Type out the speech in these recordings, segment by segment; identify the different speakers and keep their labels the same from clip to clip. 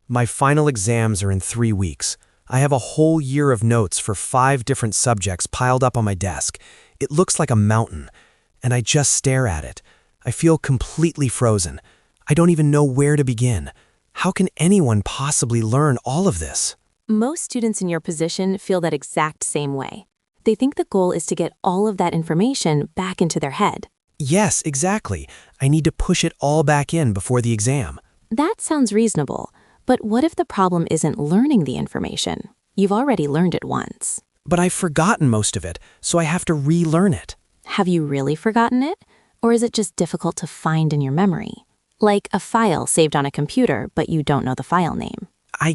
Speaker 1: My final exams are in 3 weeks. I have a whole year of notes for 5 different subjects piled up on my desk. It looks like a mountain, and I just stare at it. I feel completely frozen. I don't even know where to begin. How can anyone possibly learn all of this?
Speaker 2: Most students in your position feel that exact same way. They think the goal is to get all of that information back into their head.
Speaker 1: Yes, exactly. I need to push it all back in before the exam.
Speaker 2: That sounds reasonable, but what if the problem isn't learning the information? You've already learned it once.
Speaker 1: But I've forgotten most of it, so I have to relearn it.
Speaker 2: Have you really forgotten it? Or is it just difficult to find in your memory? Like a file saved on a computer, but you don't know the file name.
Speaker 1: I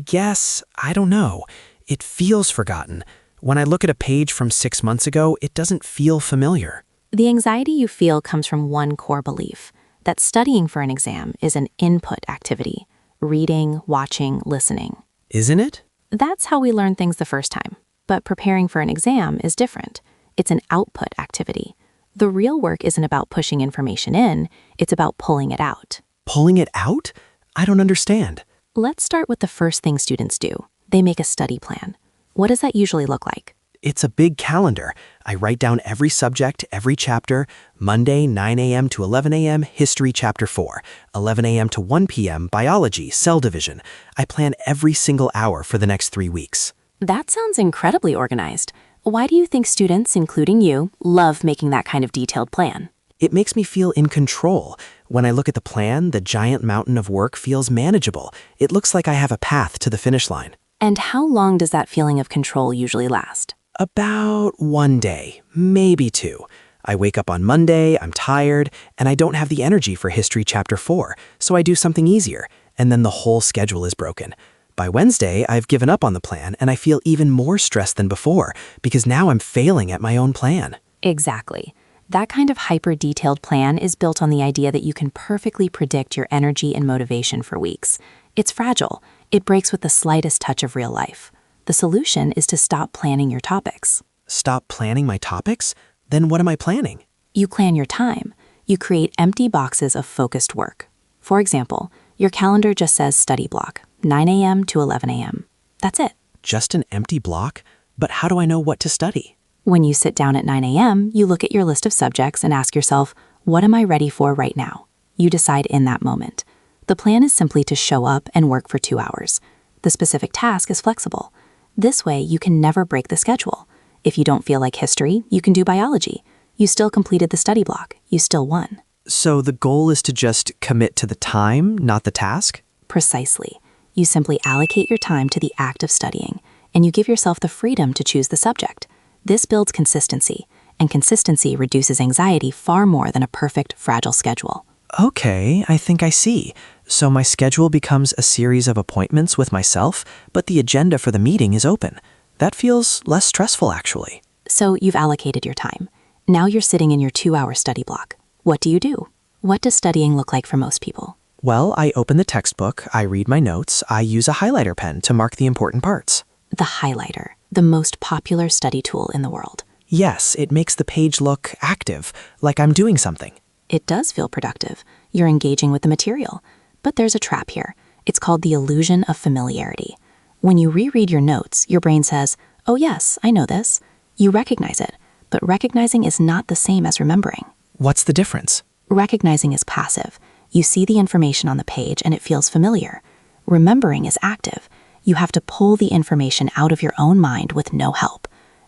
Speaker 1: don't know. It feels forgotten. When I look at a page from 6 months ago, it doesn't feel familiar.
Speaker 2: The anxiety you feel comes from one core belief, that studying for an exam is an input activity. Reading, watching, listening.
Speaker 1: Isn't it?
Speaker 2: That's how we learn things the first time. But preparing for an exam is different. It's an output activity. The real work isn't about pushing information in, it's about pulling it out.
Speaker 1: Pulling it out? I don't understand.
Speaker 2: Let's start with the first thing students do. They make a study plan. What does that usually look like?
Speaker 1: It's a big calendar. I write down every subject, every chapter. Monday, 9 a.m. to 11 a.m., History Chapter 4. 11 a.m. to 1 p.m., Biology, Cell Division. I plan every single hour for the next 3 weeks.
Speaker 2: That sounds incredibly organized. Why do you think students, including you, love making that kind of detailed plan?
Speaker 1: It makes me feel in control. When I look at the plan, the giant mountain of work feels manageable. It looks like I have a path to the finish line.
Speaker 2: And how long does that feeling of control usually last?
Speaker 1: About 1 day, maybe 2. I wake up on Monday, I'm tired, and I don't have the energy for History Chapter 4, so I do something easier, and then the whole schedule is broken. By Wednesday, I've given up on the plan, and I feel even more stressed than before, because now I'm failing at my own plan.
Speaker 2: Exactly. That kind of hyper-detailed plan is built on the idea that you can perfectly predict your energy and motivation for weeks. It's fragile. It breaks with the slightest touch of real life. The solution is to stop planning your topics.
Speaker 1: Stop planning my topics? Then what am I planning?
Speaker 2: You plan your time. You create empty boxes of focused work. For example, your calendar just says study block, 9 a.m. to 11 a.m. That's it.
Speaker 1: Just an empty block? But how do I know what to study?
Speaker 2: When you sit down at 9 a.m., you look at your list of subjects and ask yourself, what am I ready for right now? You decide in that moment. The plan is simply to show up and work for 2 hours. The specific task is flexible. This way, you can never break the schedule. If you don't feel like history, you can do biology. You still completed the study block. You still won.
Speaker 1: So the goal is to just commit to the time, not the task?
Speaker 2: Precisely. You simply allocate your time to the act of studying, and you give yourself the freedom to choose the subject. This builds consistency, and consistency reduces anxiety far more than a perfect, fragile schedule.
Speaker 1: Okay, I think I see. So my schedule becomes a series of appointments with myself, but the agenda for the meeting is open. That feels less stressful, actually.
Speaker 2: So you've allocated your time. Now you're sitting in your 2-hour study block. What do you do? What does studying look like for most people?
Speaker 1: Well, I open the textbook, I read my notes, I use a highlighter pen to mark the important parts.
Speaker 2: The highlighter, the most popular study tool in the world.
Speaker 1: Yes, it makes the page look active, like I'm doing something.
Speaker 2: It does feel productive. You're engaging with the material. But there's a trap here. It's called the illusion of familiarity. When you reread your notes, your brain says, oh yes, I know this. You recognize it, but recognizing is not the same as remembering.
Speaker 1: What's the difference?
Speaker 2: Recognizing is passive. You see the information on the page and it feels familiar. Remembering is active. You have to pull the information out of your own mind with no help.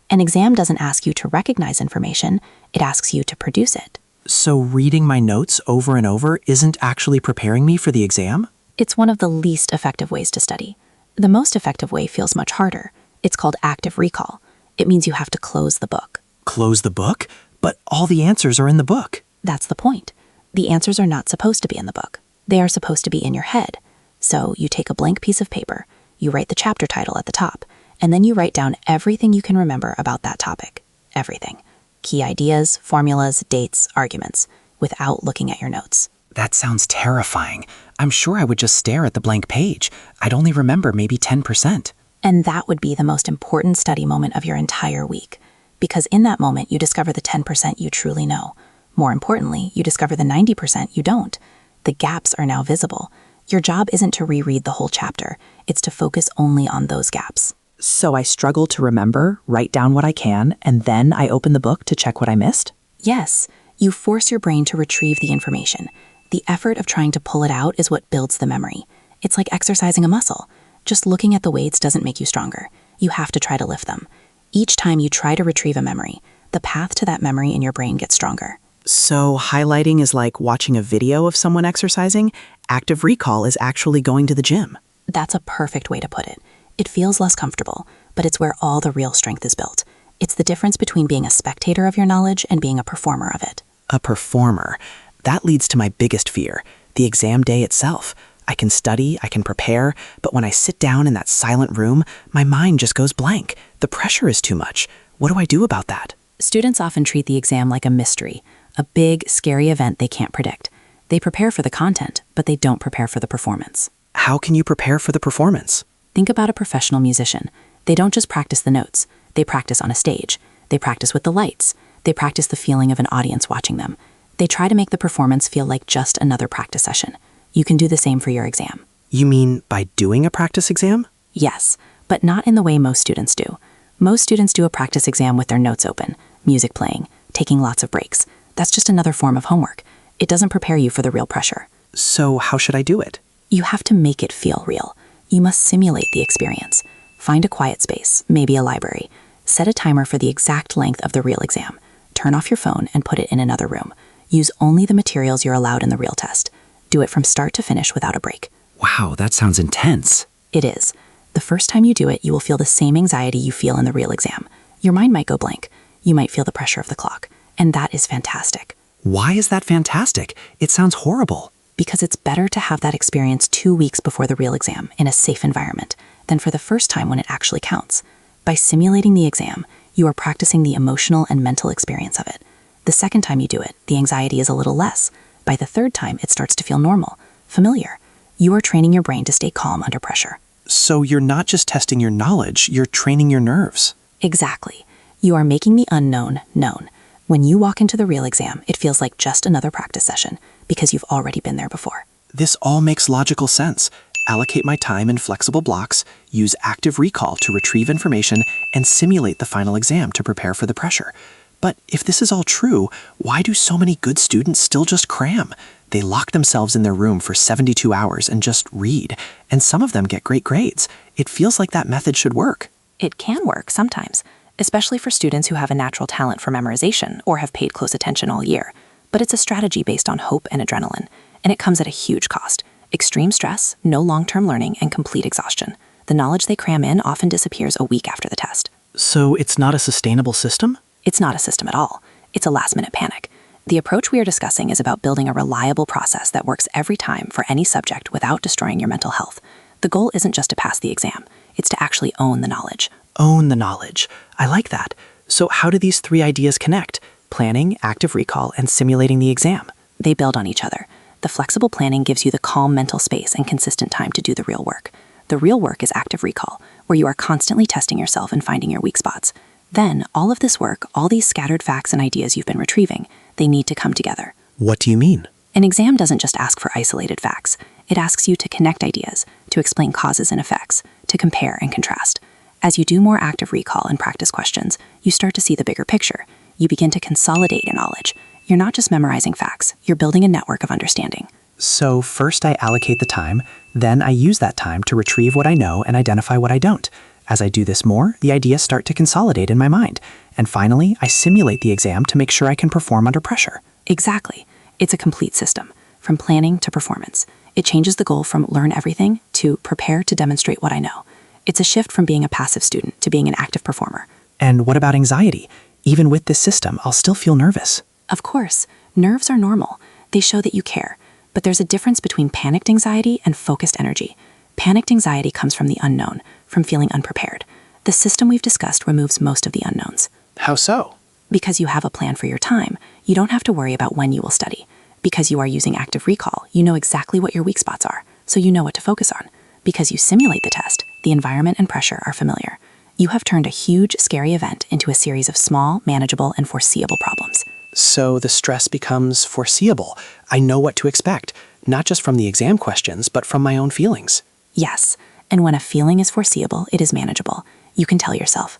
Speaker 2: An exam doesn't ask you to recognize information, it asks you to produce it.
Speaker 1: So reading my notes over and over isn't actually preparing me for the exam?
Speaker 2: It's one of the least effective ways to study. The most effective way feels much harder. It's called active recall. It means you have to close the book.
Speaker 1: Close the book? But all the answers are in the book.
Speaker 2: That's the point. The answers are not supposed to be in the book. They are supposed to be in your head. So you take a blank piece of paper, you write the chapter title at the top, and then you write down everything you can remember about that topic. Everything. Key ideas, formulas, dates, arguments, without looking at your notes.
Speaker 1: That sounds terrifying. I'm sure I would just stare at the blank page. I'd only remember maybe 10%.
Speaker 2: And that would be the most important study moment of your entire week. Because in that moment, you discover the 10% you truly know. More importantly, you discover the 90% you don't. The gaps are now visible. Your job isn't to reread the whole chapter, it's to focus only on those gaps.
Speaker 3: So I struggle to remember, write down what I can, and then I open the book to check what I missed?
Speaker 2: Yes, you force your brain to retrieve the information. The effort of trying to pull it out is what builds the memory. It's like exercising a muscle. Just looking at the weights doesn't make you stronger. You have to try to lift them. Each time you try to retrieve a memory, the path to that memory in your brain gets stronger.
Speaker 3: So highlighting is like watching a video of someone exercising. Active recall is actually going to the gym.
Speaker 2: That's a perfect way to put it. It feels less comfortable, but it's where all the real strength is built. It's the difference between being a spectator of your knowledge and being a performer of it.
Speaker 1: A performer. That leads to my biggest fear, the exam day itself. I can study, I can prepare, but when I sit down in that silent room, my mind just goes blank. The pressure is too much. What do I do about that?
Speaker 2: Students often treat the exam like a mystery, a big, scary event they can't predict. They prepare for the content, but they don't prepare for the performance.
Speaker 1: How can you prepare for the performance?
Speaker 2: Think about a professional musician. They don't just practice the notes. They practice on a stage. They practice with the lights. They practice the feeling of an audience watching them. They try to make the performance feel like just another practice session. You can do the same for your exam.
Speaker 1: You mean by doing a practice exam?
Speaker 2: Yes, but not in the way most students do. Most students do a practice exam with their notes open, music playing, taking lots of breaks. That's just another form of homework. It doesn't prepare you for the real pressure.
Speaker 1: So how should I do it?
Speaker 2: You have to make it feel real. You must simulate the experience. Find a quiet space, maybe a library. Set a timer for the exact length of the real exam. Turn off your phone and put it in another room. Use only the materials you're allowed in the real test. Do it from start to finish without a break.
Speaker 1: Wow, that sounds intense.
Speaker 2: It is. The first time you do it, you will feel the same anxiety you feel in the real exam. Your mind might go blank. You might feel the pressure of the clock. And that is fantastic.
Speaker 1: Why is that fantastic? It sounds horrible.
Speaker 2: Because it's better to have that experience 2 weeks before the real exam in a safe environment than for the first time when it actually counts. By simulating the exam, you are practicing the emotional and mental experience of it. The second time you do it, the anxiety is a little less. By the third time, it starts to feel normal, familiar. You are training your brain to stay calm under pressure.
Speaker 1: So you're not just testing your knowledge, you're training your nerves.
Speaker 2: Exactly. You are making the unknown known. When you walk into the real exam, it feels like just another practice session because you've already been there before.
Speaker 1: This all makes logical sense. Allocate my time in flexible blocks, use active recall to retrieve information, and simulate the final exam to prepare for the pressure. But if this is all true, why do so many good students still just cram? They lock themselves in their room for 72 hours and just read, and some of them get great grades. It feels like that method should work.
Speaker 2: It can work sometimes, especially for students who have a natural talent for memorization or have paid close attention all year. But it's a strategy based on hope and adrenaline, and it comes at a huge cost. Extreme stress, no long-term learning, and complete exhaustion. The knowledge they cram in often disappears a week after the test.
Speaker 1: So it's not a sustainable system?
Speaker 2: It's not a system at all. It's a last-minute panic. The approach we are discussing is about building a reliable process that works every time for any subject without destroying your mental health. The goal isn't just to pass the exam. It's to actually own the knowledge.
Speaker 1: Own the knowledge. I like that. So how do these three ideas connect? Planning, active recall, and simulating the exam.
Speaker 2: They build on each other. The flexible planning gives you the calm mental space and consistent time to do the real work. The real work is active recall, where you are constantly testing yourself and finding your weak spots. Then, all of this work, all these scattered facts and ideas you've been retrieving, they need to come together.
Speaker 1: What do you mean?
Speaker 2: An exam doesn't just ask for isolated facts. It asks you to connect ideas, to explain causes and effects, to compare and contrast. As you do more active recall and practice questions, you start to see the bigger picture. You begin to consolidate your knowledge. You're not just memorizing facts, you're building a network of understanding.
Speaker 1: So first I allocate the time, then I use that time to retrieve what I know and identify what I don't. As I do this more, the ideas start to consolidate in my mind. And finally, I simulate the exam to make sure I can perform under pressure.
Speaker 2: Exactly. It's a complete system, from planning to performance. It changes the goal from learn everything to prepare to demonstrate what I know. It's a shift from being a passive student to being an active performer.
Speaker 1: And what about anxiety? Even with this system, I'll still feel nervous.
Speaker 2: Of course, nerves are normal. They show that you care. But there's a difference between panicked anxiety and focused energy. Panicked anxiety comes from the unknown, from feeling unprepared. The system we've discussed removes most of the unknowns.
Speaker 1: How so?
Speaker 2: Because you have a plan for your time, you don't have to worry about when you will study. Because you are using active recall, you know exactly what your weak spots are, so you know what to focus on. Because you simulate the test, the environment and pressure are familiar. You have turned a huge, scary event into a series of small, manageable, and foreseeable problems.
Speaker 1: So the stress becomes foreseeable. I know what to expect, not just from the exam questions, but from my own feelings.
Speaker 2: Yes, and when a feeling is foreseeable, it is manageable. You can tell yourself,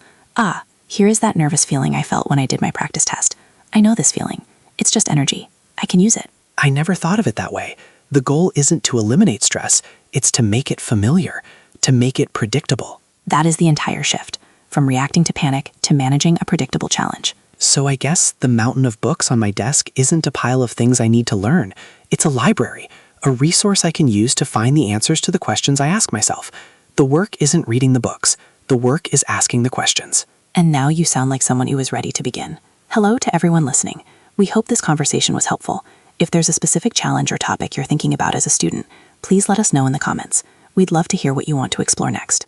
Speaker 2: here is that nervous feeling I felt when I did my practice test. I know this feeling. It's just energy. I can use it.
Speaker 1: I never thought of it that way. The goal isn't to eliminate stress, it's to make it familiar, to make it predictable.
Speaker 2: That is the entire shift, from reacting to panic to managing a predictable challenge.
Speaker 1: So I guess the mountain of books on my desk isn't a pile of things I need to learn. It's a library, a resource I can use to find the answers to the questions I ask myself. The work isn't reading the books. The work is asking the questions.
Speaker 2: And now you sound like someone who is ready to begin. Hello to everyone listening. We hope this conversation was helpful. If there's a specific challenge or topic you're thinking about as a student, please let us know in the comments. We'd love to hear what you want to explore next.